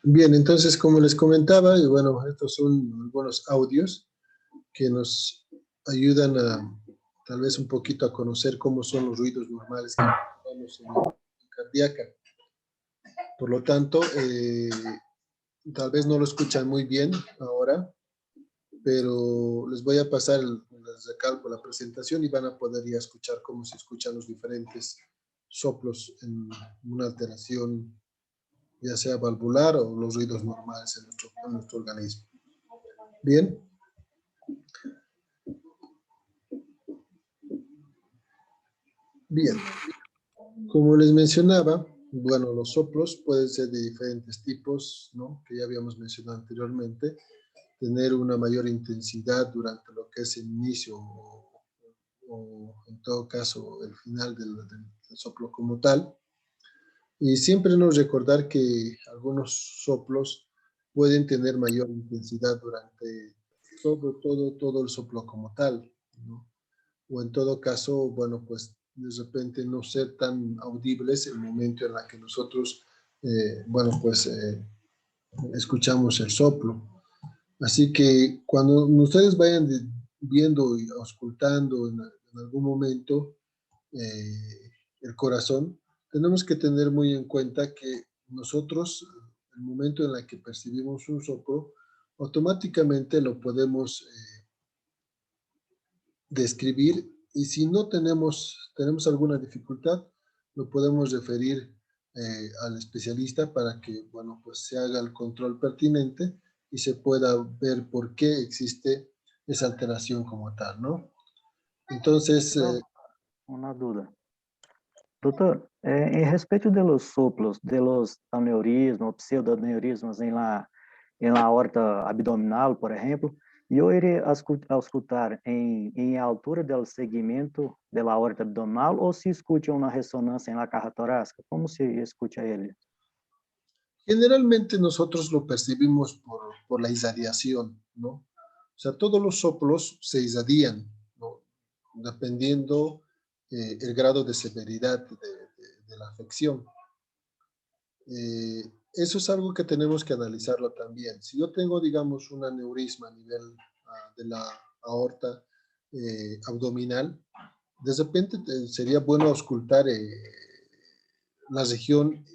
Bien, entonces, como les comentaba, y bueno, estos son algunos audios que nos ayudan a, tal vez un poquito a conocer cómo son los ruidos normales que encontramos en la cardíaca. Por lo tanto, tal vez no lo escuchan muy bien ahora, pero les voy a pasar les recalco la presentación y van a poder ya escuchar cómo se escuchan los diferentes soplos en una alteración, ya sea valvular o los ruidos normales en nuestro organismo. Bien. Bien. Como les mencionaba, bueno, los soplos pueden ser de diferentes tipos, ¿no? Que ya habíamos mencionado anteriormente. Tener una mayor intensidad durante lo que es el inicio o en todo caso el final del soplo como tal. Y siempre nos recordar que algunos soplos pueden tener mayor intensidad durante todo el soplo como tal, ¿no? O en todo caso, bueno, pues de repente no ser tan audibles el momento en la que nosotros, bueno, pues escuchamos el soplo. Así que cuando ustedes vayan viendo y auscultando en algún momento el corazón, tenemos que tener muy en cuenta que nosotros, el momento en el que percibimos un soplo, automáticamente lo podemos describir y si no tenemos alguna dificultad, lo podemos referir al especialista para que, bueno, pues se haga el control pertinente y se pueda ver por qué existe esa alteración como tal, ¿no? Entonces, Una duda. Doutor, em respeito de los soplos, de los aneurismas ou pseudoaneurismas em la aorta abdominal, por exemplo, eu irei auscultar em altura do segmento da aorta abdominal ou se escute uma ressonância na caja torácica? Como se escuta ele? generalmente nosotros lo percibimos por la irradiación, ¿no? O sea, todos los soplos se irradian, ¿no? Dependiendo el grado de severidad de la afección. Eso es algo que tenemos que analizarlo también. Si yo tengo, digamos, un aneurisma a nivel de la aorta abdominal, de repente sería bueno auscultar la región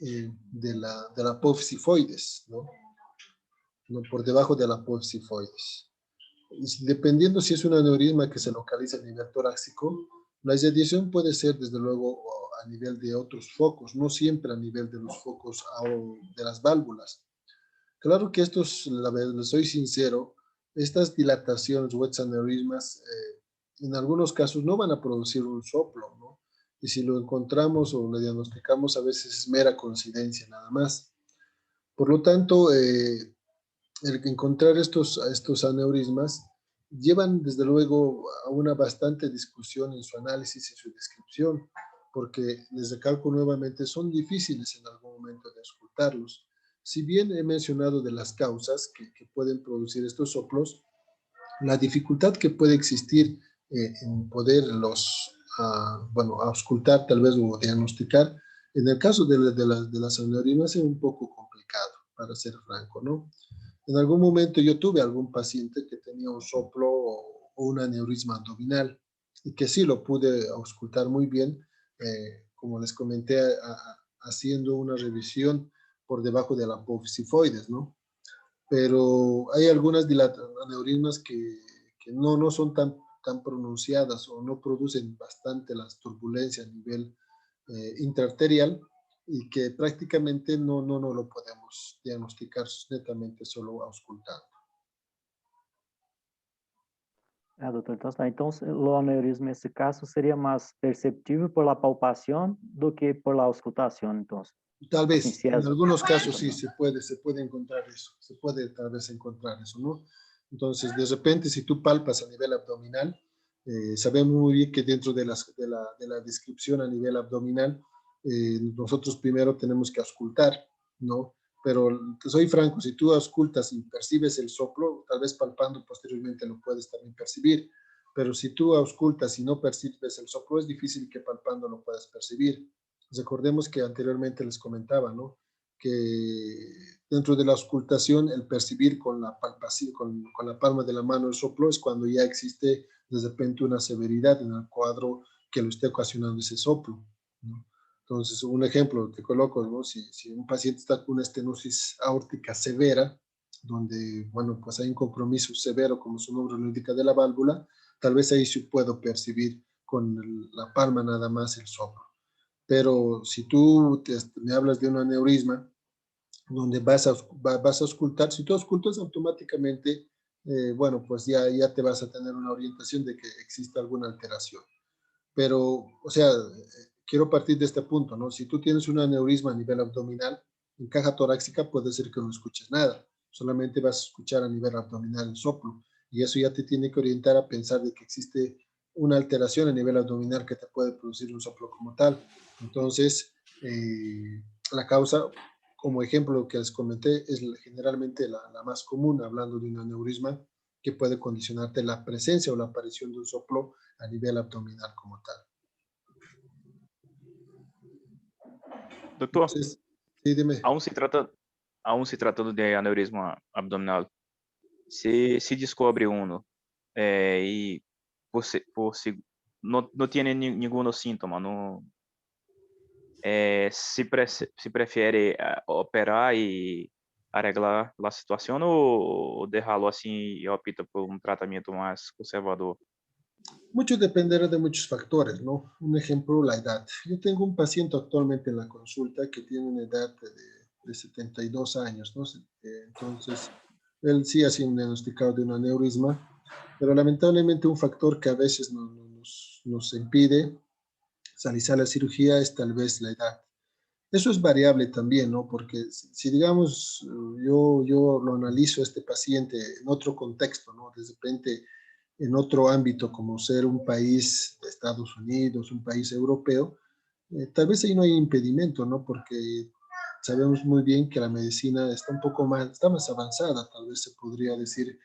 de la apófisis, ¿no? ¿No? Por debajo de la apófisis. Y dependiendo si es un aneurisma que se localiza a nivel torácico, la irradiación puede ser desde luego a nivel de otros focos, no siempre a nivel de los focos de las válvulas. Claro que estos, la verdad, les soy sincero, estas dilataciones o estos aneurismas en algunos casos no van a producir un soplo, ¿no? Y si lo encontramos o lo diagnosticamos, a veces es mera coincidencia nada más. Por lo tanto, el encontrar estos aneurismas llevan desde luego a una bastante discusión en su análisis y su descripción, porque les recalco nuevamente, son difíciles en algún momento de auscultarlos. Si bien he mencionado de las causas que pueden producir estos soplos, la dificultad que puede existir en poderlos, bueno, auscultar tal vez o diagnosticar, en el caso de las aneurismas es un poco complicado, para ser franco, ¿no? En algún momento yo tuve algún paciente que tenía un soplo o un aneurisma abdominal y que sí lo pude auscultar muy bien, como les comenté, haciendo una revisión por debajo de la apófisis, ¿no? Pero hay algunas aneurismas que no son tan pronunciadas o no producen bastante las turbulencias a nivel intraarterial y que prácticamente no lo podemos diagnosticar netamente solo auscultando. Doutor, então, tá. Então, o aneurisma, nesse caso, seria mais perceptível por la palpação do que por la auscultação, então. Tal Assim, vez, se en es... algunos casos sí se puede encontrar eso, se puede tal vez encontrar eso, ¿no? Entonces, de repente, si tú palpas a nivel abdominal, sabemos muy bien que dentro de la descripción a nivel abdominal, nosotros primero tenemos que auscultar, ¿no? Pero te soy franco, si tú auscultas y percibes el soplo, tal vez palpando posteriormente lo puedes también percibir, pero si tú auscultas y no percibes el soplo, es difícil que palpando lo puedas percibir. Recordemos que anteriormente les comentaba, ¿no? que dentro de la auscultación, el percibir con la palpación, con la palma de la mano el soplo es cuando ya existe de repente una severidad en el cuadro que lo esté ocasionando ese soplo, ¿no? Entonces, un ejemplo te coloco, ¿no? Si un paciente está con una estenosis aórtica severa, donde, bueno, pues hay un compromiso severo, como su nombre lo indica, de la válvula, tal vez ahí sí puedo percibir con la palma nada más el soplo. Pero si tú me hablas de un aneurisma, donde vas a auscultar, si tú auscultas automáticamente, bueno, pues ya te vas a tener una orientación de que existe alguna alteración. Pero, o sea, quiero partir de este punto, ¿no? Si tú tienes un aneurisma a nivel abdominal, en caja torácica puede ser que no escuches nada, solamente vas a escuchar a nivel abdominal el soplo, y eso ya te tiene que orientar a pensar de que existe una alteración a nivel abdominal que te puede producir un soplo como tal. Entonces, la causa, como ejemplo que les comenté, es generalmente la más común, hablando de un aneurisma que puede condicionarte la presencia o la aparición de un soplo a nivel abdominal como tal. Doutor, Entonces, sí, dime. aún se tratando de aneurisma abdominal, se descobre uno y no tiene ningún síntoma, no, se prefiere operar y arreglar la situación o dejarlo así y opta por un tratamiento más conservador? Mucho dependerá de muchos factores, ¿no? Un ejemplo, la edad. Yo tengo un paciente actualmente en la consulta que tiene una edad de 72 años, ¿no? Entonces, él sí ha sido diagnosticado de un aneurisma, pero lamentablemente un factor que a veces nos impide realizar la cirugía es tal vez la edad. Eso es variable también, ¿no? Porque si digamos, yo lo analizo a este paciente en otro contexto, ¿no? De repente en otro ámbito, como ser un país de Estados Unidos, un país europeo, tal vez ahí no hay impedimento, ¿no? Porque sabemos muy bien que la medicina está un poco más, está más avanzada, tal vez se podría decir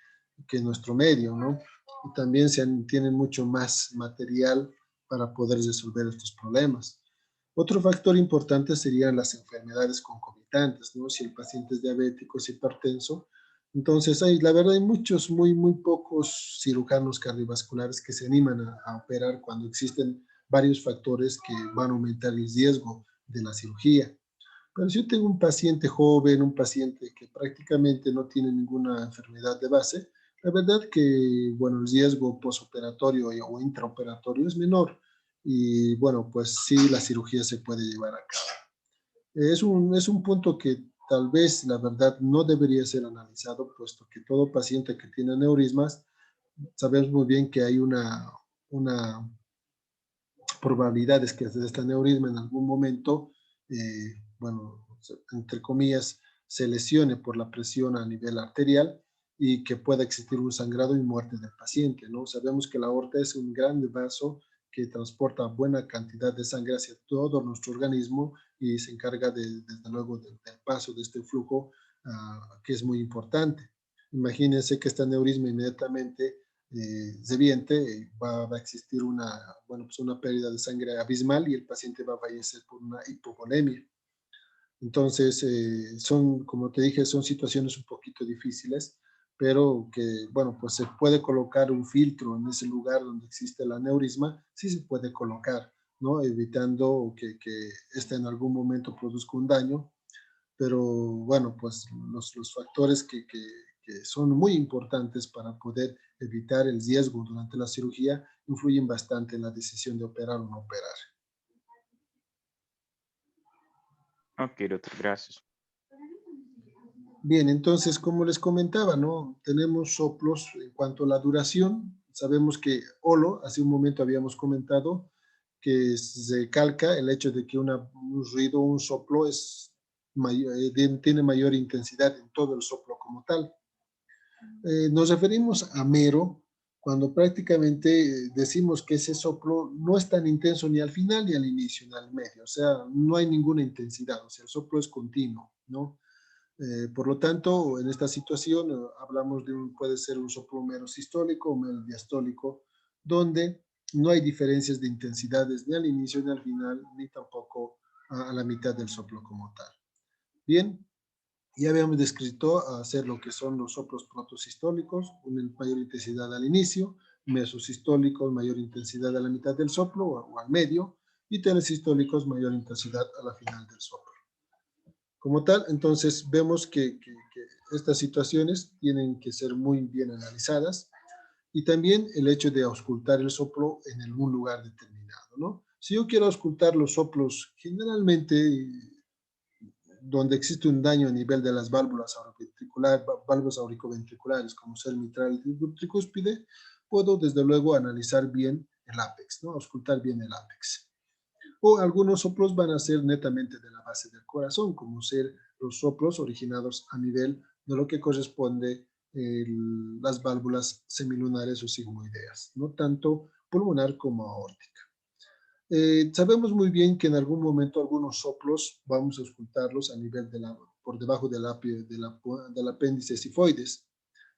que en nuestro medio, ¿no? Y también tienen mucho más material para poder resolver estos problemas. Otro factor importante serían las enfermedades concomitantes, ¿no? Si el paciente es diabético, es hipertenso. Entonces, la verdad, hay muchos, muy pocos cirujanos cardiovasculares que se animan a operar cuando existen varios factores que van a aumentar el riesgo de la cirugía. Pero si yo tengo un paciente joven, un paciente que prácticamente no tiene ninguna enfermedad de base, la verdad que, bueno, el riesgo posoperatorio o intraoperatorio es menor y, bueno, pues sí, la cirugía se puede llevar a cabo. Es un punto que tal vez, la verdad, no debería ser analizado, puesto que todo paciente que tiene aneurismas, sabemos muy bien que hay una probabilidades que de este aneurisma en algún momento, bueno, entre comillas, se lesione por la presión a nivel arterial y que pueda existir un sangrado y muerte del paciente, ¿no? Sabemos que la aorta es un gran vaso que transporta buena cantidad de sangre hacia todo nuestro organismo y se encarga desde luego del paso de este flujo que es muy importante. Imagínense que este aneurisma inmediatamente reviente, va a existir bueno, pues una pérdida de sangre abismal y el paciente va a fallecer por una hipovolemia. Entonces, como te dije, son situaciones un poquito difíciles, pero que, bueno, pues se puede colocar un filtro en ese lugar donde existe el aneurisma, sí se puede colocar, ¿no? Evitando que este en algún momento produzca un daño, pero bueno, pues los factores que son muy importantes para poder evitar el riesgo durante la cirugía influyen bastante en la decisión de operar o no operar. Ok, doutor, gracias. Bien, entonces, como les comentaba, ¿no? Tenemos soplos en cuanto a la duración. Sabemos que holo, hace un momento habíamos comentado, que se calca el hecho de que un ruido, un soplo tiene mayor intensidad en todo el soplo como tal. Nos referimos a mero cuando prácticamente decimos que ese soplo no es tan intenso ni al final ni al inicio ni al medio, o sea, no hay ninguna intensidad, o sea, el soplo es continuo, ¿no? Por lo tanto, en esta situación hablamos puede ser un soplo mero sistólico o mero diastólico, donde no hay diferencias de intensidades ni al inicio ni al final, ni tampoco a la mitad del soplo como tal. Bien, ya habíamos descrito hacer lo que son los soplos protosistólicos, una mayor intensidad al inicio, mesosistólicos, mayor intensidad a la mitad del soplo o al medio, y telesistólicos, mayor intensidad a la final del soplo. Como tal, entonces vemos que estas situaciones tienen que ser muy bien analizadas, y también el hecho de auscultar el soplo en algún lugar determinado, ¿no? Si yo quiero auscultar los soplos generalmente donde existe un daño a nivel de las válvulas auriculoventriculares, como ser mitral y tricúspide, puedo desde luego analizar bien el ápex, ¿no? Auscultar bien el ápex. O algunos soplos van a ser netamente de la base del corazón, como ser los soplos originados a nivel de lo que corresponde las válvulas semilunares o sigmoideas, no tanto pulmonar como aórtica. Sabemos muy bien que en algún momento algunos soplos vamos a auscultarlos a nivel por debajo del apéndice sifoides.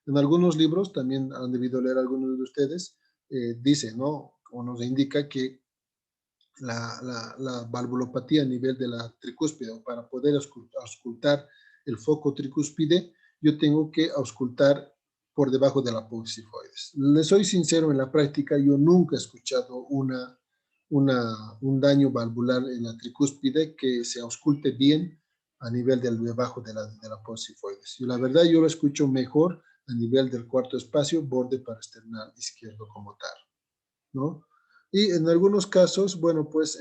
En algunos libros, también han debido leer algunos de ustedes, dice, ¿no? O nos indica que la valvulopatía a nivel de la tricúspide, o para poder auscultar el foco tricúspide, yo tengo que auscultar por debajo de la apófisis sifoides. Les soy sincero, en la práctica yo nunca he escuchado un daño valvular en la tricúspide que se ausculte bien a nivel del debajo de la apófisis sifoides. Y la verdad yo lo escucho mejor a nivel del cuarto espacio, borde parasternal izquierdo como tal, ¿no? Y en algunos casos, bueno, pues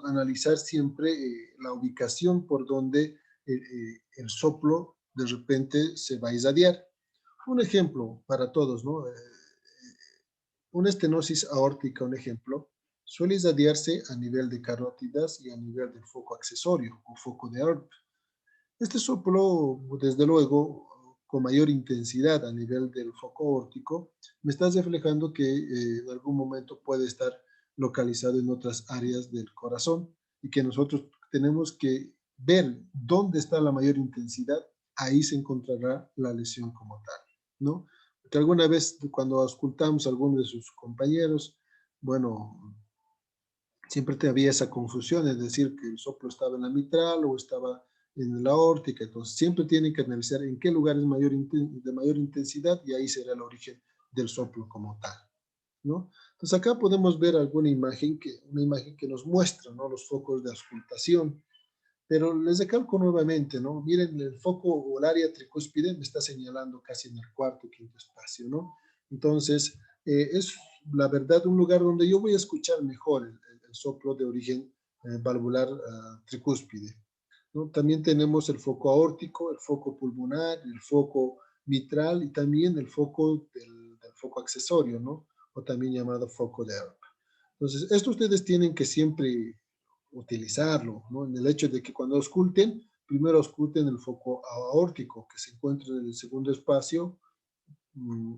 analizar siempre la ubicación por donde el soplo de repente se va a irradiar. Un ejemplo para todos, ¿no? Una estenosis aórtica, un ejemplo, suele irradiarse a nivel de carótidas y a nivel del foco accesorio o foco de Earp. Este soplo, desde luego, con mayor intensidad a nivel del foco aórtico, me está reflejando que en algún momento puede estar localizado en otras áreas del corazón y que nosotros tenemos que ver dónde está la mayor intensidad, ahí se encontrará la lesión como tal, ¿no? Porque alguna vez cuando auscultamos a alguno de sus compañeros, bueno, siempre había esa confusión, es decir, que el soplo estaba en la mitral o estaba en la aórtica. Entonces, siempre tienen que analizar en qué lugar es de mayor intensidad y ahí será el origen del soplo como tal, ¿no? Entonces, acá podemos ver alguna imagen una imagen que nos muestra, ¿no? Los focos de auscultación. Pero les recalco nuevamente, ¿no? Miren, el foco o el área tricúspide me está señalando casi en el cuarto, quinto espacio, ¿no? Entonces, es la verdad un lugar donde yo voy a escuchar mejor el soplo de origen valvular tricúspide, ¿no? También tenemos el foco aórtico, el foco pulmonar, el foco mitral y también el foco del foco accesorio, ¿no? O también llamado foco de Earp. Entonces, esto ustedes tienen que siempre utilizarlo, ¿no? En el hecho de que cuando ausculten, primero ausculten el foco aórtico, que se encuentra en el segundo espacio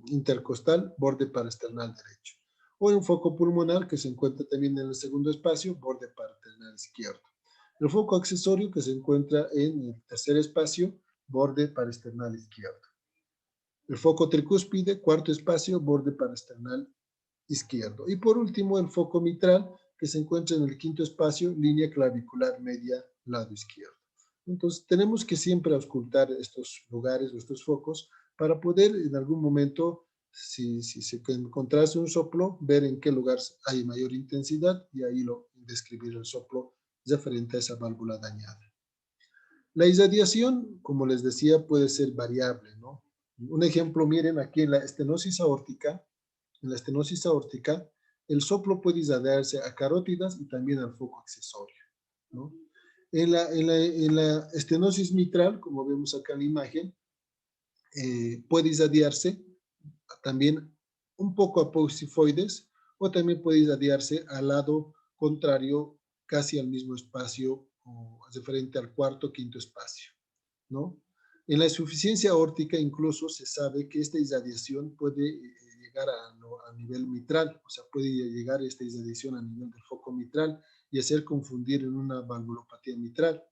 intercostal, borde parasternal derecho. O un foco pulmonar que se encuentra también en el segundo espacio, borde parasternal izquierdo. El foco accesorio que se encuentra en el tercer espacio, borde parasternal izquierdo. El foco tricúspide, cuarto espacio, borde parasternal izquierdo. Y por último, el foco mitral, que se encuentra en el quinto espacio, línea clavicular media, lado izquierdo. Entonces, tenemos que siempre auscultar estos lugares o estos focos para poder en algún momento, si se encontrase un soplo, ver en qué lugar hay mayor intensidad y ahí describir el soplo referente a esa válvula dañada. La irradiación, como les decía, puede ser variable, ¿no? Un ejemplo, miren aquí en la estenosis aórtica, el soplo puede irradiarse a carótidas y también al foco accesorio, ¿no? En la estenosis mitral, como vemos acá en la imagen, puede irradiarse también un poco a apófisis o también puede irradiarse al lado contrario, casi al mismo espacio, o referente al cuarto, quinto espacio, ¿no? En la insuficiencia aórtica incluso se sabe que esta irradiación puede llegar a nivel mitral, o sea, puede llegar esta irradiación a nivel del foco mitral y hacer confundir en una valvulopatía mitral.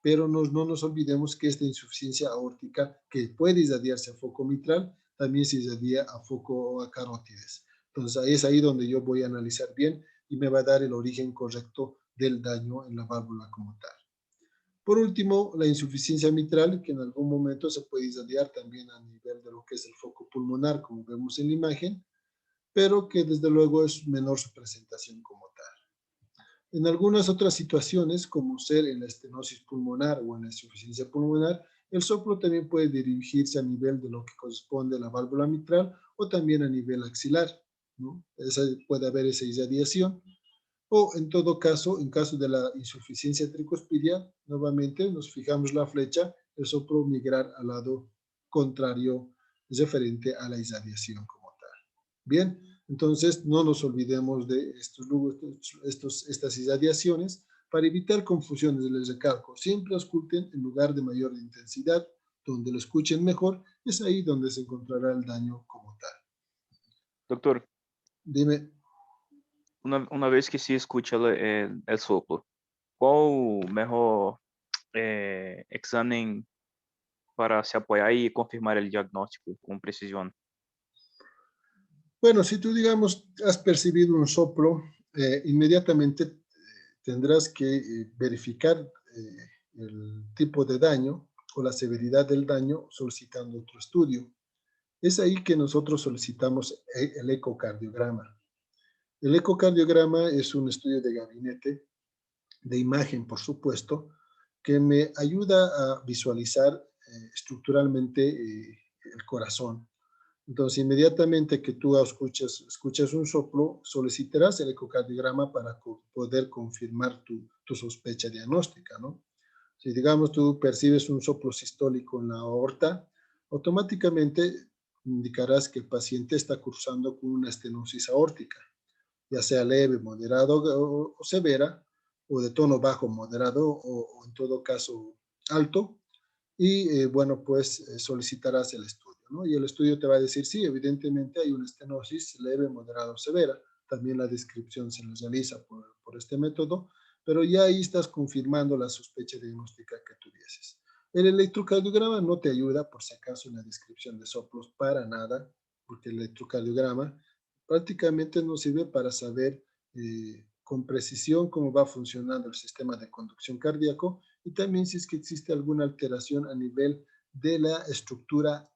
Pero no nos olvidemos que esta insuficiencia aórtica, que puede irradiarse a foco mitral, también se irradia a foco a carótides. Entonces, ahí es ahí donde yo voy a analizar bien y me va a dar el origen correcto del daño en la válvula como tal. Por último, la insuficiencia mitral, que en algún momento se puede irradiar también a nivel de lo que es el foco pulmonar, como vemos en la imagen, pero que desde luego es menor su presentación como tal. En algunas otras situaciones, como ser en la estenosis pulmonar o en la insuficiencia pulmonar, el soplo también puede dirigirse a nivel de lo que corresponde a la válvula mitral o también a nivel axilar, ¿no? Puede haber esa irradiación. O en todo caso, en caso de la insuficiencia tricuspidia, nuevamente nos fijamos la flecha, el soplo migrar al lado contrario referente a la irradiación como tal. Bien, entonces no nos olvidemos de estas irradiaciones. Para evitar confusiones, les recalco, siempre ausculten en lugar de mayor intensidad, donde lo escuchen mejor, es ahí donde se encontrará el daño como tal. Doutor, Dime. uma vez que se escute el soplo, qual o melhor exame para se apoyar y confirmar el diagnóstico con precisión? Bueno, si tú, digamos, has percibido un soplo, inmediatamente tendrás que verificar el tipo de daño o la severidad del daño solicitando otro estudio. Es ahí que nosotros solicitamos el ecocardiograma. El ecocardiograma es un estudio de gabinete, de imagen, por supuesto, que me ayuda a visualizar estructuralmente el corazón. Entonces, inmediatamente que tú escuchas un soplo, solicitarás el ecocardiograma para poder confirmar tu sospecha diagnóstica, ¿no? Si, digamos, tú percibes un soplo sistólico en la aorta, automáticamente indicarás que el paciente está cursando con una estenosis aórtica, ya sea leve, moderado o severa, o de tono bajo, moderado o en todo caso alto. Y bueno, pues solicitarás el estudio, ¿no? Y el estudio te va a decir, sí, evidentemente hay una estenosis leve, moderada o severa. También la descripción se nos realiza por este método, pero ya ahí estás confirmando la sospecha diagnóstica que tuvieses. El electrocardiograma no te ayuda, por si acaso, en la descripción de soplos para nada, porque el electrocardiograma prácticamente nos sirve para saber con precisión cómo va funcionando el sistema de conducción cardíaco y también si es que existe alguna alteración a nivel de la estructura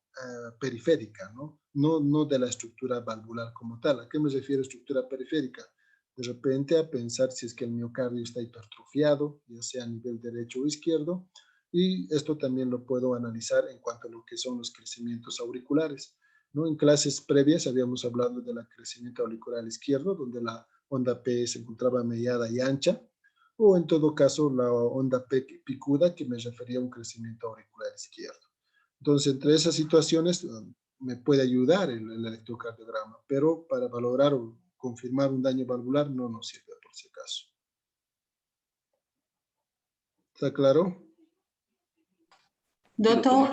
periférica, ¿no? No de la estructura valvular como tal. ¿A qué me refiero estructura periférica? De repente a pensar si es que el miocardio está hipertrofiado, ya sea a nivel derecho o izquierdo, y esto también lo puedo analizar en cuanto a lo que son los crecimientos auriculares, ¿no? En clases previas habíamos hablado del crecimiento auricular izquierdo, donde la onda P se encontraba mediada y ancha, o en todo caso la onda P picuda, que me refería a un crecimiento auricular izquierdo. Entonces, entre esas situaciones me puede ayudar el electrocardiograma, pero para valorar o confirmar un daño valvular no nos sirve por si acaso. ¿Está claro? Doutor,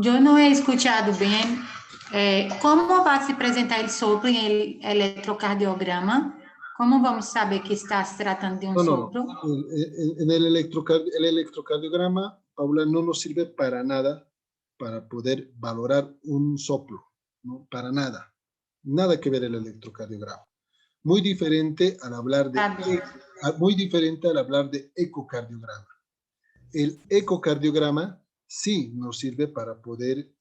eu não he escutado bem. Como vai se apresentar el soplo em eletrocardiograma? Como vamos saber que está se tratando de un soplo? En el electrocardiograma, Paula, no nos sirve para nada para poder valorar un soplo, ¿no? Para nada. Nada que ver el electrocardiograma. Muy diferente al hablar de, ecocardiograma. El ecocardiograma sí nos sirve para poder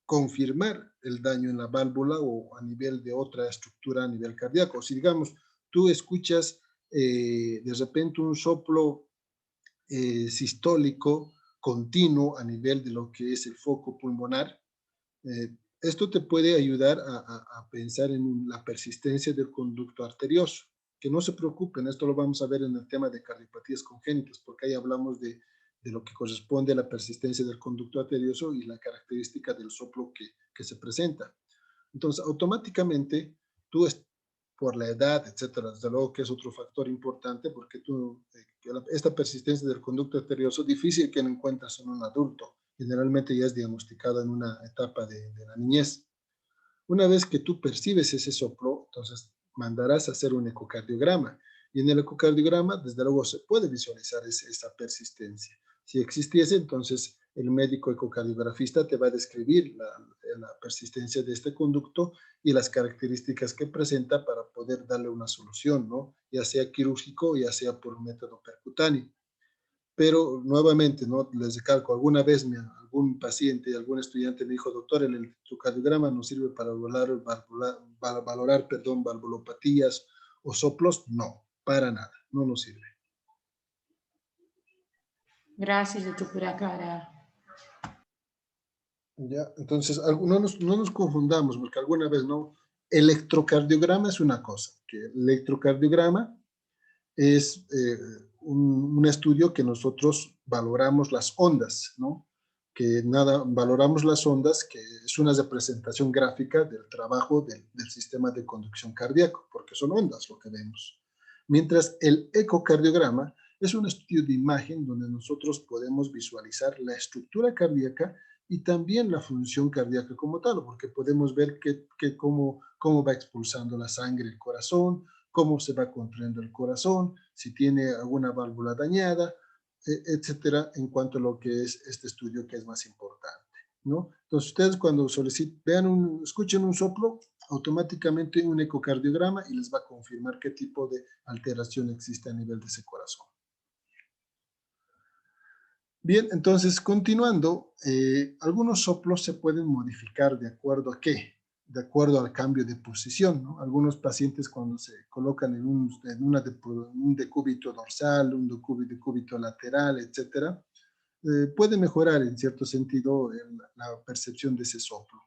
confirmar el daño en la válvula o a nivel de otra estructura a nivel cardíaco. Si, digamos, tú escuchas de repente un soplo sistólico continuo a nivel de lo que es el foco pulmonar, esto te puede ayudar a pensar en la persistencia del conducto arterioso. Que no se preocupen, esto lo vamos a ver en el tema de cardiopatías congénitas, porque ahí hablamos de lo que corresponde a la persistencia del conducto arterioso y la característica del soplo que se presenta. Entonces, automáticamente, tú, por la edad, etcétera, desde luego que es otro factor importante, porque esta persistencia del conducto arterioso difícil que lo encuentras en un adulto. Generalmente ya es diagnosticada en una etapa de la niñez. Una vez que tú percibes ese soplo, entonces mandarás a hacer un ecocardiograma. Y en el ecocardiograma, desde luego, se puede visualizar esa persistencia. Si existiese, entonces el médico ecocardiografista te va a describir la persistencia de este conducto y las características que presenta para poder darle una solución, ¿no? Ya sea quirúrgico o ya sea por un método percutáneo. pero nuevamente, ¿no? Les recalco, alguna vez algún paciente, algún estudiante me dijo, doctor, el electrocardiograma no sirve para valorar, valvulopatías o soplos. No, para nada, no nos sirve. Gracias, doctor, por aclarar. Ya, entonces, no nos confundamos, porque alguna vez no, electrocardiograma es una cosa, que el electrocardiograma es un estudio que nosotros valoramos las ondas, ¿no? Valoramos las ondas, que es una representación gráfica del trabajo del sistema de conducción cardíaco, porque son ondas lo que vemos. Mientras el ecocardiograma es un estudio de imagen donde nosotros podemos visualizar la estructura cardíaca y también la función cardíaca como tal, porque podemos ver cómo va expulsando la sangre el corazón, cómo se va contrayendo el corazón, si tiene alguna válvula dañada, etcétera, en cuanto a lo que es este estudio que es más importante, ¿no? Entonces, ustedes cuando escuchen un soplo, automáticamente un ecocardiograma y les va a confirmar qué tipo de alteración existe a nivel de ese corazón. Bien, entonces, continuando, algunos soplos se pueden modificar de acuerdo a qué, de acuerdo al cambio de posición, ¿no? Algunos pacientes cuando se colocan en un decúbito dorsal, un decúbito lateral, etcétera, puede mejorar en cierto sentido la percepción de ese soplo,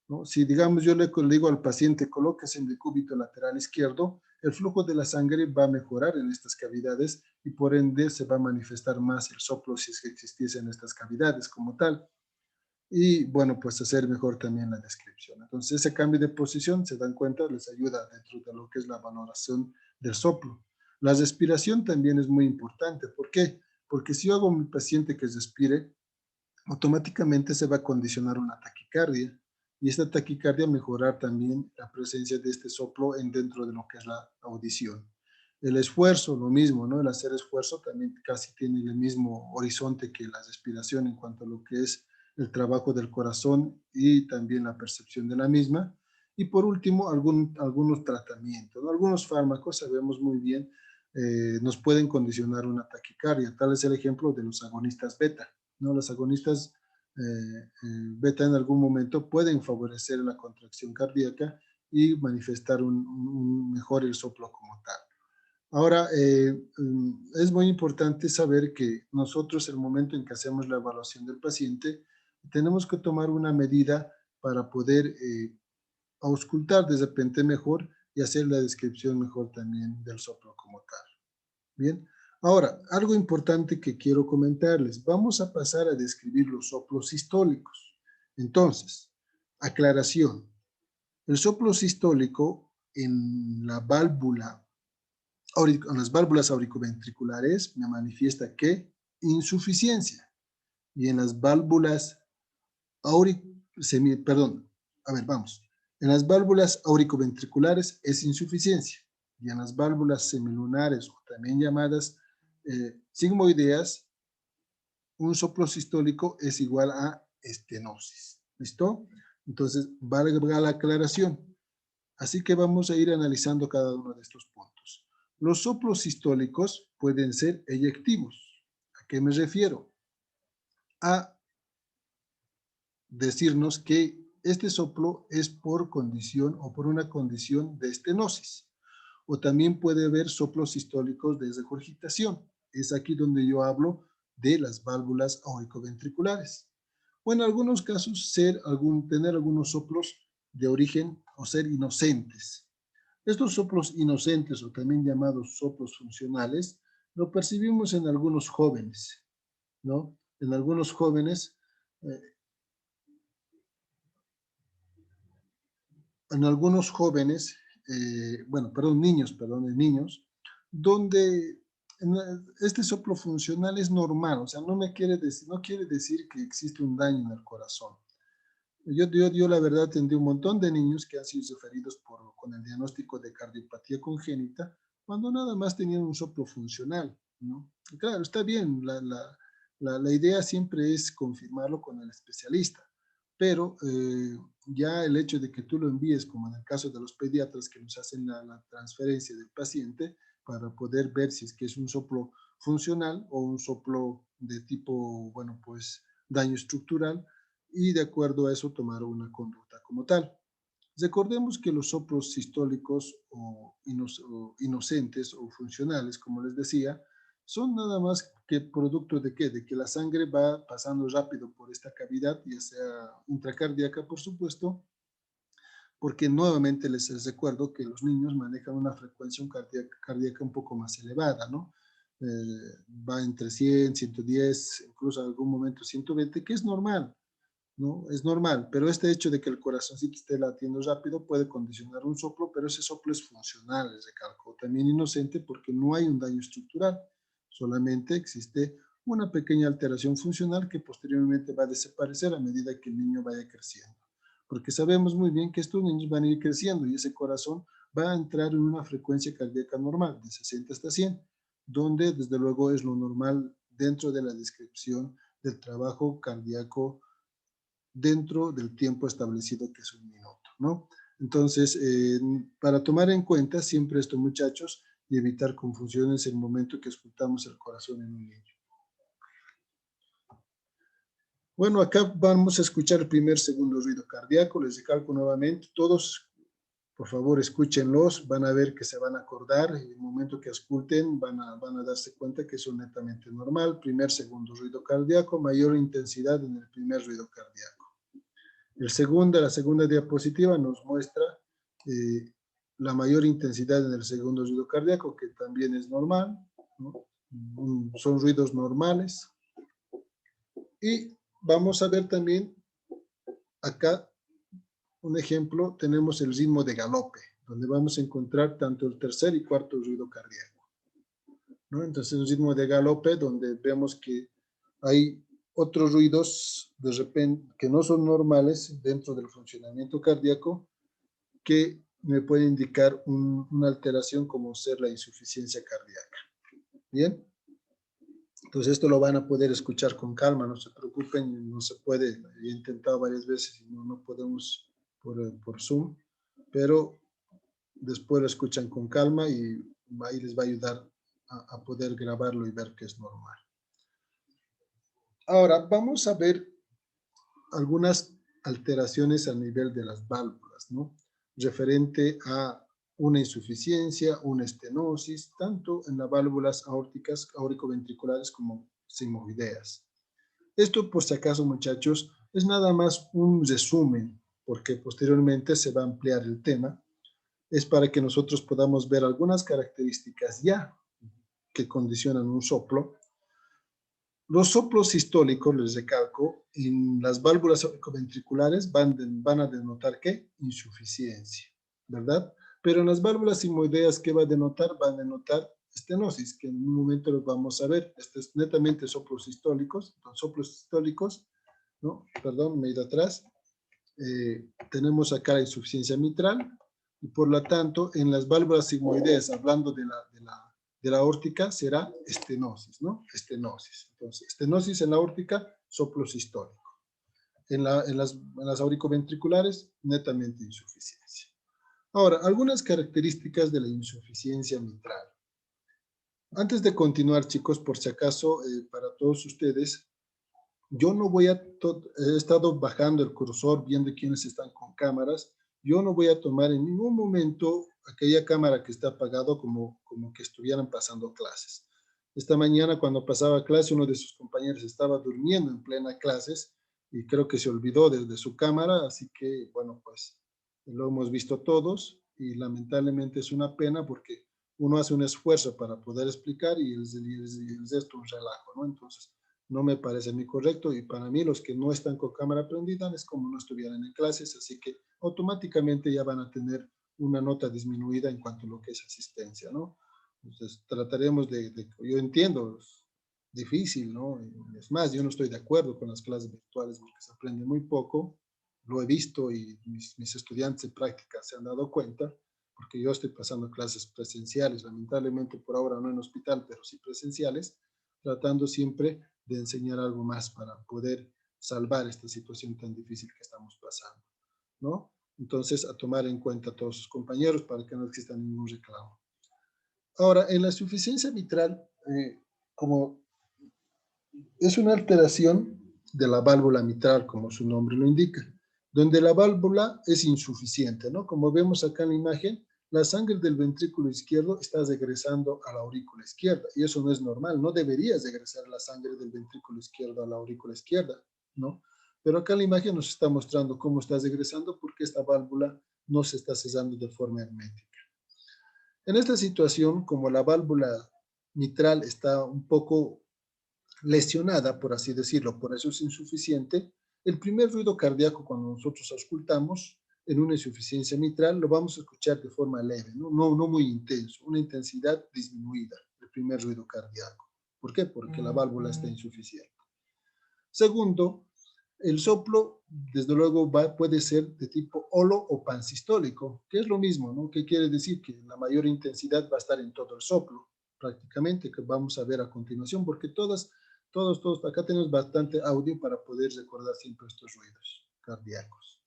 ¿no? Si, digamos, yo le digo al paciente, colóquese en decúbito lateral izquierdo, el flujo de la sangre va a mejorar en estas cavidades y por ende se va a manifestar más el soplo si es que existiese en estas cavidades como tal. Y bueno, pues hacer mejor también la descripción. Entonces ese cambio de posición, se dan cuenta, les ayuda dentro de lo que es la valoración del soplo. La respiración también es muy importante. ¿Por qué? Porque si yo hago a mi paciente que respire, automáticamente se va a condicionar una taquicardia. Y esta taquicardia mejorar también la presencia de este soplo dentro de lo que es la audición. El esfuerzo, lo mismo, ¿no? El hacer esfuerzo también casi tiene el mismo horizonte que la respiración en cuanto a lo que es el trabajo del corazón y también la percepción de la misma. Y por último, algunos tratamientos, ¿no? Algunos fármacos, sabemos muy bien, nos pueden condicionar una taquicardia. Tal es el ejemplo de los agonistas beta, ¿no? Los agonistas beta en algún momento pueden favorecer la contracción cardíaca y manifestar mejor el soplo como tal. Ahora, es muy importante saber que nosotros, el momento en que hacemos la evaluación del paciente, tenemos que tomar una medida para poder auscultar de repente mejor y hacer la descripción mejor también del soplo como tal. Bien, ahora, algo importante que quiero comentarles. Vamos a pasar a describir los soplos sistólicos. Entonces, aclaración. El soplo sistólico en las válvulas auriculoventriculares me manifiesta que insuficiencia. Y en las válvulas en las válvulas auriculoventriculares es insuficiencia. Y en las válvulas semilunares, o también llamadas sigmoideas, un soplo sistólico es igual a estenosis. ¿Listo? Entonces, valga la aclaración. Así que vamos a ir analizando cada uno de estos puntos. Los soplos sistólicos pueden ser eyectivos. ¿A qué me refiero? A decirnos que este soplo es por condición o por una condición de estenosis. O también puede haber soplos sistólicos de regurgitación. Es aquí donde yo hablo de las válvulas auriculoventriculares. O en algunos casos tener algunos soplos de origen o ser inocentes. Estos soplos inocentes o también llamados soplos funcionales lo percibimos en algunos jóvenes, ¿no? En algunos jóvenes niños, donde este soplo funcional es normal, o sea, no quiere decir que existe un daño en el corazón. Yo la verdad atendí un montón de niños que han sido referidos con el diagnóstico de cardiopatía congénita, cuando nada más tenían un soplo funcional, ¿no? Y claro, está bien, la idea siempre es confirmarlo con el especialista, pero ya el hecho de que tú lo envíes, como en el caso de los pediatras que nos hacen la transferencia del paciente, para poder ver si es que es un soplo funcional o un soplo de tipo, bueno, pues daño estructural, y de acuerdo a eso tomar una conducta como tal. Recordemos que los soplos sistólicos o inocentes o funcionales, como les decía, son nada más que producto de ¿qué? De que la sangre va pasando rápido por esta cavidad, ya sea intracardíaca, por supuesto, porque nuevamente les recuerdo que los niños manejan una frecuencia cardíaca un poco más elevada, ¿no? Va entre 100, 110, incluso en algún momento 120, que es normal, ¿no? Es normal, pero este hecho de que el corazoncito esté latiendo rápido puede condicionar un soplo, pero ese soplo es funcional, les recalco, también inocente porque no hay un daño estructural, solamente existe una pequeña alteración funcional que posteriormente va a desaparecer a medida que el niño vaya creciendo. Porque sabemos muy bien que estos niños van a ir creciendo y ese corazón va a entrar en una frecuencia cardíaca normal, de 60 hasta 100, donde desde luego es lo normal dentro de la descripción del trabajo cardíaco dentro del tiempo establecido, que es un minuto, ¿no? Entonces, para tomar en cuenta siempre esto, muchachos, y evitar confusiones en el momento que escuchamos el corazón en un niño. Bueno, acá vamos a escuchar el primer, segundo ruido cardíaco. Les recalco nuevamente, todos, por favor, escúchenlos, van a ver que se van a acordar, y en el momento que escuchen van a darse cuenta que son netamente normal. Primer, segundo ruido cardíaco, mayor intensidad en el primer ruido cardíaco. La segunda diapositiva nos muestra la mayor intensidad en el segundo ruido cardíaco, que también es normal, ¿no? Son ruidos normales. Y vamos a ver también acá un ejemplo, tenemos el ritmo de galope, donde vamos a encontrar tanto el tercer y cuarto ruido cardíaco, ¿no? Entonces, un ritmo de galope donde vemos que hay otros ruidos de repente que no son normales dentro del funcionamiento cardíaco, que me puede indicar una alteración como ser la insuficiencia cardíaca. Bien, entonces esto lo van a poder escuchar con calma, no se preocupen, no se puede, he intentado varias veces y no podemos por Zoom, pero después lo escuchan con calma y ahí les va a ayudar a poder grabarlo y ver que es normal. Ahora vamos a ver algunas alteraciones a nivel de las válvulas, ¿no? Referente a una insuficiencia, una estenosis, tanto en las válvulas aórticas, auricoventriculares como sigmoideas. Esto, por si acaso, muchachos, es nada más un resumen, porque posteriormente se va a ampliar el tema. Es para que nosotros podamos ver algunas características ya que condicionan un soplo. Los soplos sistólicos, les recalco, en las válvulas auricoventriculares van a denotar ¿qué? Insuficiencia, ¿verdad? Pero en las válvulas sigmoideas, ¿qué va a denotar? Van a denotar estenosis, que en un momento los vamos a ver. Este es netamente soplos sistólicos. Los soplos sistólicos, ¿no? Perdón, me he ido atrás. Tenemos acá la insuficiencia mitral, y por lo tanto, en las válvulas sigmoideas, hablando de la aórtica, será estenosis, ¿no? Estenosis. Entonces, estenosis en la aórtica, soplo sistólico. En las auricoventriculares, netamente insuficiencia. Ahora, algunas características de la insuficiencia mitral. Antes de continuar, chicos, por si acaso, para todos ustedes, yo no voy he estado bajando el cursor, viendo quiénes están con cámaras. Yo no voy a tomar en ningún momento aquella cámara que está apagada como que estuvieran pasando clases. Esta mañana, cuando pasaba clase, uno de sus compañeros estaba durmiendo en plena clases y creo que se olvidó de su cámara, así que, bueno, pues lo hemos visto todos y lamentablemente es una pena porque uno hace un esfuerzo para poder explicar y el resto un relajo, ¿no? Entonces, no me parece muy correcto, y para mí los que no están con cámara prendida es como no estuvieran en clases, así que automáticamente ya van a tener una nota disminuida en cuanto a lo que es asistencia, ¿no? Entonces trataremos yo entiendo, es difícil, ¿no? Es más, yo no estoy de acuerdo con las clases virtuales porque se aprende muy poco, lo he visto y mis estudiantes en práctica se han dado cuenta, porque yo estoy pasando clases presenciales, lamentablemente por ahora no en hospital, pero sí presenciales, tratando siempre de enseñar algo más para poder salvar esta situación tan difícil que estamos pasando, ¿no? Entonces, a tomar en cuenta a todos sus compañeros para que no exista ningún reclamo. Ahora, en la insuficiencia mitral, como es una alteración de la válvula mitral, como su nombre lo indica, donde la válvula es insuficiente, ¿no? Como vemos acá en la imagen, la sangre del ventrículo izquierdo está regresando a la aurícula izquierda, y eso no es normal, no debería regresar la sangre del ventrículo izquierdo a la aurícula izquierda, ¿no? Pero acá la imagen nos está mostrando cómo está regresando porque esta válvula no se está cesando de forma hermética. En esta situación, como la válvula mitral está un poco lesionada, por así decirlo, por eso es insuficiente, el primer ruido cardíaco cuando nosotros auscultamos en una insuficiencia mitral lo vamos a escuchar de forma leve, no muy intenso, una intensidad disminuida, el primer ruido cardíaco. ¿Por qué? Porque la válvula está insuficiente. Segundo, el soplo, desde luego, puede ser de tipo holo o pansistólico, que es lo mismo, ¿no? ¿Qué quiere decir? Que la mayor intensidad va a estar en todo el soplo, prácticamente, que vamos a ver a continuación, porque todos, acá tenemos bastante audio para poder recordar siempre estos ruidos cardíacos.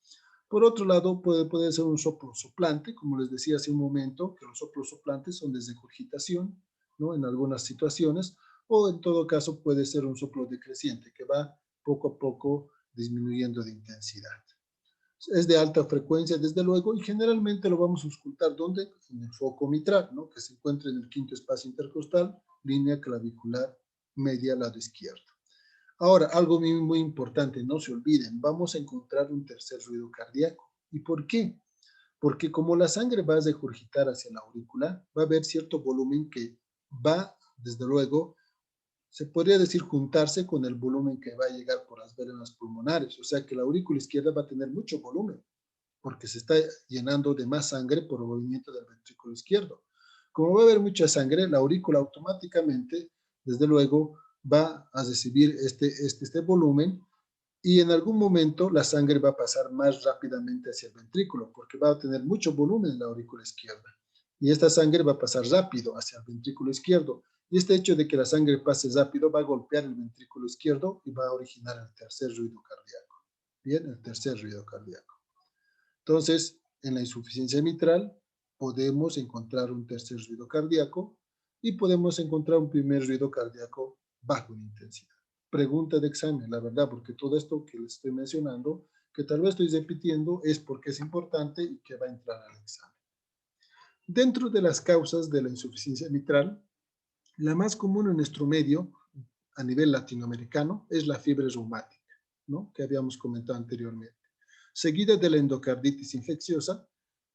Por otro lado, puede ser un soplo soplante, como les decía hace un momento, que los soplos soplantes son de regurgitación, ¿no? En algunas situaciones, o en todo caso puede ser un soplo decreciente, que va poco a poco disminuyendo de intensidad. Es de alta frecuencia, desde luego, y generalmente lo vamos a auscultar, ¿dónde? En el foco mitral, ¿no? Que se encuentra en el quinto espacio intercostal, línea clavicular media, lado izquierdo. Ahora, algo muy importante, no se olviden, vamos a encontrar un tercer ruido cardíaco. ¿Y por qué? Porque como la sangre va a regurgitar hacia la aurícula, va a haber cierto volumen que va, desde luego, se podría decir juntarse con el volumen que va a llegar por las venas pulmonares. O sea que la aurícula izquierda va a tener mucho volumen, porque se está llenando de más sangre por el movimiento del ventrículo izquierdo. Como va a haber mucha sangre, la aurícula automáticamente, desde luego, va a recibir este volumen, y en algún momento la sangre va a pasar más rápidamente hacia el ventrículo, porque va a tener mucho volumen en la aurícula izquierda. Y esta sangre va a pasar rápido hacia el ventrículo izquierdo. Y este hecho de que la sangre pase rápido va a golpear el ventrículo izquierdo y va a originar el tercer ruido cardíaco. Bien, el tercer ruido cardíaco. Entonces, en la insuficiencia mitral podemos encontrar un tercer ruido cardíaco y podemos encontrar un primer ruido cardíaco bajo en intensidad. Pregunta de examen, la verdad, porque todo esto que les estoy mencionando, que tal vez estoy repitiendo, es porque es importante y que va a entrar al examen. Dentro de las causas de la insuficiencia mitral, la más común en nuestro medio, a nivel latinoamericano, es la fiebre reumática, ¿no? Que habíamos comentado anteriormente. Seguida de la endocarditis infecciosa,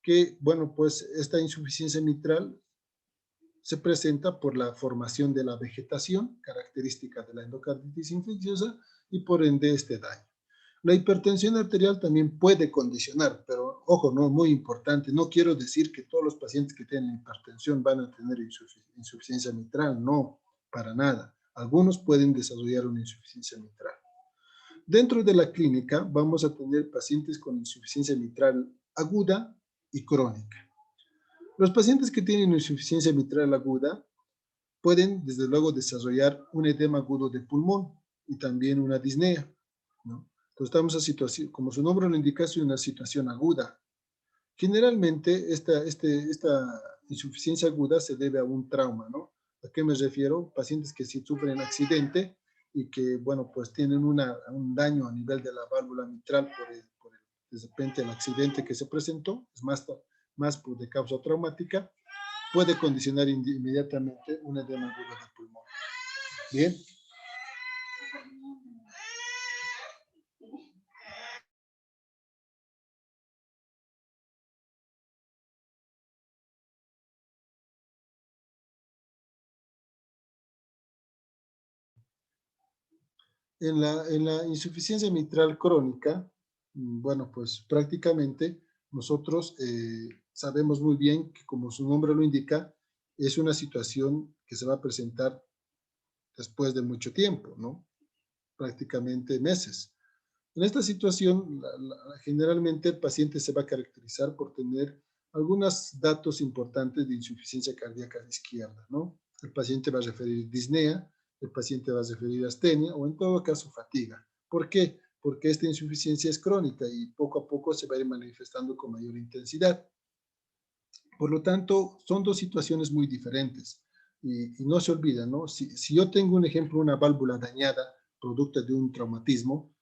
que, bueno, pues esta insuficiencia mitral se presenta por la formación de la vegetación, característica de la endocarditis infecciosa, y por ende este daño. La hipertensión arterial también puede condicionar, pero ojo, no, muy importante, no quiero decir que todos los pacientes que tienen hipertensión van a tener insuficiencia mitral, no, para nada. Algunos pueden desarrollar una insuficiencia mitral. Dentro de la clínica vamos a tener pacientes con insuficiencia mitral aguda y crónica. Los pacientes que tienen insuficiencia mitral aguda pueden, desde luego, desarrollar un edema agudo de pulmón y también una disnea, ¿no? Entonces, estamos en situación, como su nombre lo indica, es una situación aguda. Generalmente, esta insuficiencia aguda se debe a un trauma, ¿no? ¿A qué me refiero? Pacientes que sí sufren accidente y que, bueno, pues tienen un daño a nivel de la válvula mitral de repente el accidente que se presentó, es más de causa traumática, puede condicionar inmediatamente un edema agudo de pulmón. Bien. En la insuficiencia mitral crónica, bueno, pues prácticamente nosotros sabemos muy bien que, como su nombre lo indica, es una situación que se va a presentar después de mucho tiempo, ¿no? Prácticamente meses. En esta situación, generalmente el paciente se va a caracterizar por tener algunos datos importantes de insuficiencia cardíaca izquierda, ¿no? El paciente va a referir disnea, el paciente va a referir astenia o en todo caso fatiga. ¿Por qué? Porque esta insuficiencia es crónica y poco a poco se va a ir manifestando con mayor intensidad. Por lo tanto, son dos situaciones muy diferentes. y no se olvida, ¿no? Si yo tengo un ejemplo, una válvula dañada, producto de un traumatismo,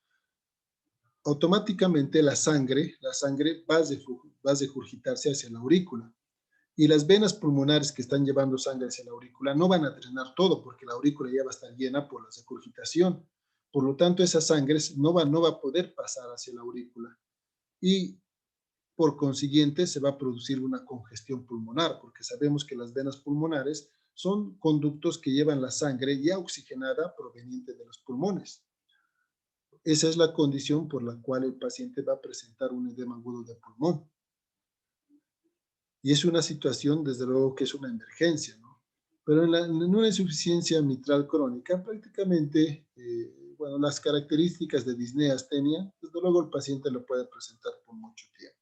automáticamente la sangre va a regurgitarse hacia la aurícula. Y las venas pulmonares que están llevando sangre hacia la aurícula no van a drenar todo porque la aurícula ya va a estar llena por la regurgitación. Por lo tanto, esa sangre no va a poder pasar hacia la aurícula. Y por consiguiente se va a producir una congestión pulmonar porque sabemos que las venas pulmonares son conductos que llevan la sangre ya oxigenada proveniente de los pulmones. Esa es la condición por la cual el paciente va a presentar un edema agudo de pulmón. Y es una situación, desde luego, que es una emergencia, ¿no? Pero en una insuficiencia mitral crónica, prácticamente, bueno, las características de disnea astenia, desde luego el paciente lo puede presentar por mucho tiempo.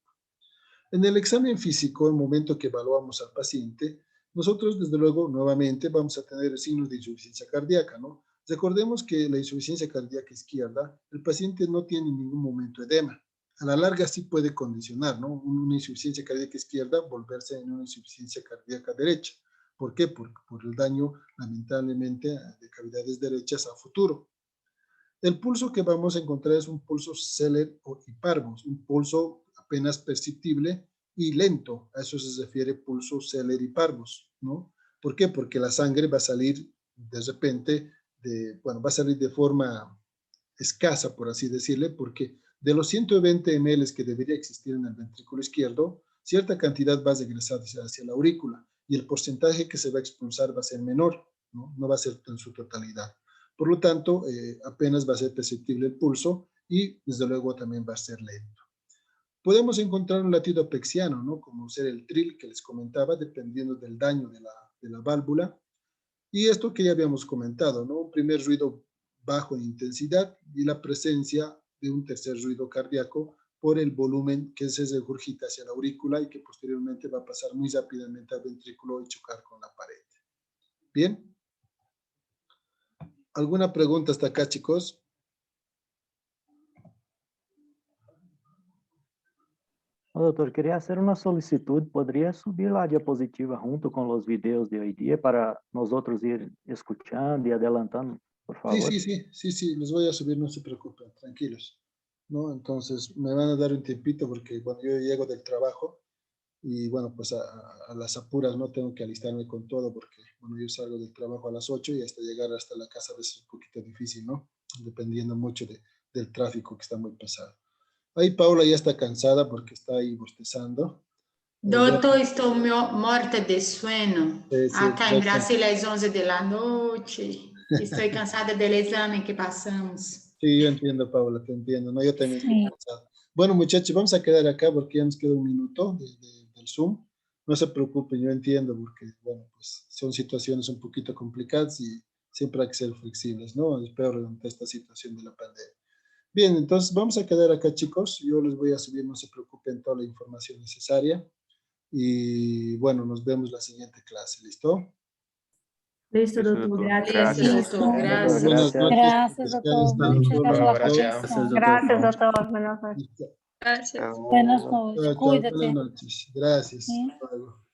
En el examen físico, el momento que evaluamos al paciente, nosotros, desde luego, nuevamente vamos a tener signos de insuficiencia cardíaca, ¿no? Recordemos que la insuficiencia cardíaca izquierda, el paciente no tiene en ningún momento edema. A la larga sí puede condicionar, ¿no? Una insuficiencia cardíaca izquierda volverse en una insuficiencia cardíaca derecha. ¿Por qué? Por el daño, lamentablemente, de cavidades derechas a futuro. El pulso que vamos a encontrar es un pulso Celer y Parvus, un pulso apenas perceptible y lento. A eso se refiere pulso Celer y Parvus, ¿no? ¿Por qué? Porque la sangre va a salir de repente, va a salir de forma escasa, por así decirle, porque de los 120 ml que debería existir en el ventrículo izquierdo, cierta cantidad va a regresar hacia la aurícula y el porcentaje que se va a expulsar va a ser menor, no va a ser en su totalidad. Por lo tanto, apenas va a ser perceptible el pulso y desde luego también va a ser lento. Podemos encontrar un latido apexiano, ¿no? Como ser el trill que les comentaba, dependiendo del daño de la válvula. Y esto que ya habíamos comentado, ¿no? Un primer ruido bajo en intensidad y la presencia de un tercer ruido cardíaco por el volumen que se regurgita hacia la aurícula y que posteriormente va a pasar muy rápidamente al ventrículo y chocar con la pared. ¿Bien? ¿Alguna pregunta hasta acá, chicos? Doutor, quería hacer una solicitud. ¿Podría subir la diapositiva junto con los videos de hoy día para nosotros ir escuchando y adelantando, por favor? Sí, los voy a subir, no se preocupen, tranquilos, ¿no? Entonces, me van a dar un tiempito porque, bueno, yo llego del trabajo y, bueno, pues a las apuras no tengo que alistarme con todo porque, bueno, yo salgo del trabajo a las 8 y hasta llegar hasta la casa a veces es un poquito difícil, ¿no? Dependiendo mucho del tráfico que está muy pesado. Ahí Paula ya está cansada porque está ahí bostezando. Doutor, estou morta de sono. Acá em Brasília às 11 da noite. Estou cansada do exame que passamos. Sí, yo entiendo, Paula, te entiendo. No, yo también estoy cansado. Bueno, muchachos, vamos a quedar acá porque ya nos queda un minuto del Zoom. No se preocupen, yo entiendo porque, bueno, pues son situaciones un poquito complicadas y siempre hay que ser flexibles, ¿no? Es peor ante esta situación de la pandemia. Bien, entonces vamos a quedar acá, chicos. Yo les voy a subir, no se preocupen, toda la información necesaria. Y bueno, nos vemos la siguiente clase, ¿listo? Listo, doutor. Gracias. Gracias. Buenas noches. Gracias, doctor. Muchas gracias por la Gracias. atención. Gracias, doutor. Buenas noches. Buenas noches. Chao, Cuídate. buenas noches. Gracias. Sí. Hasta luego.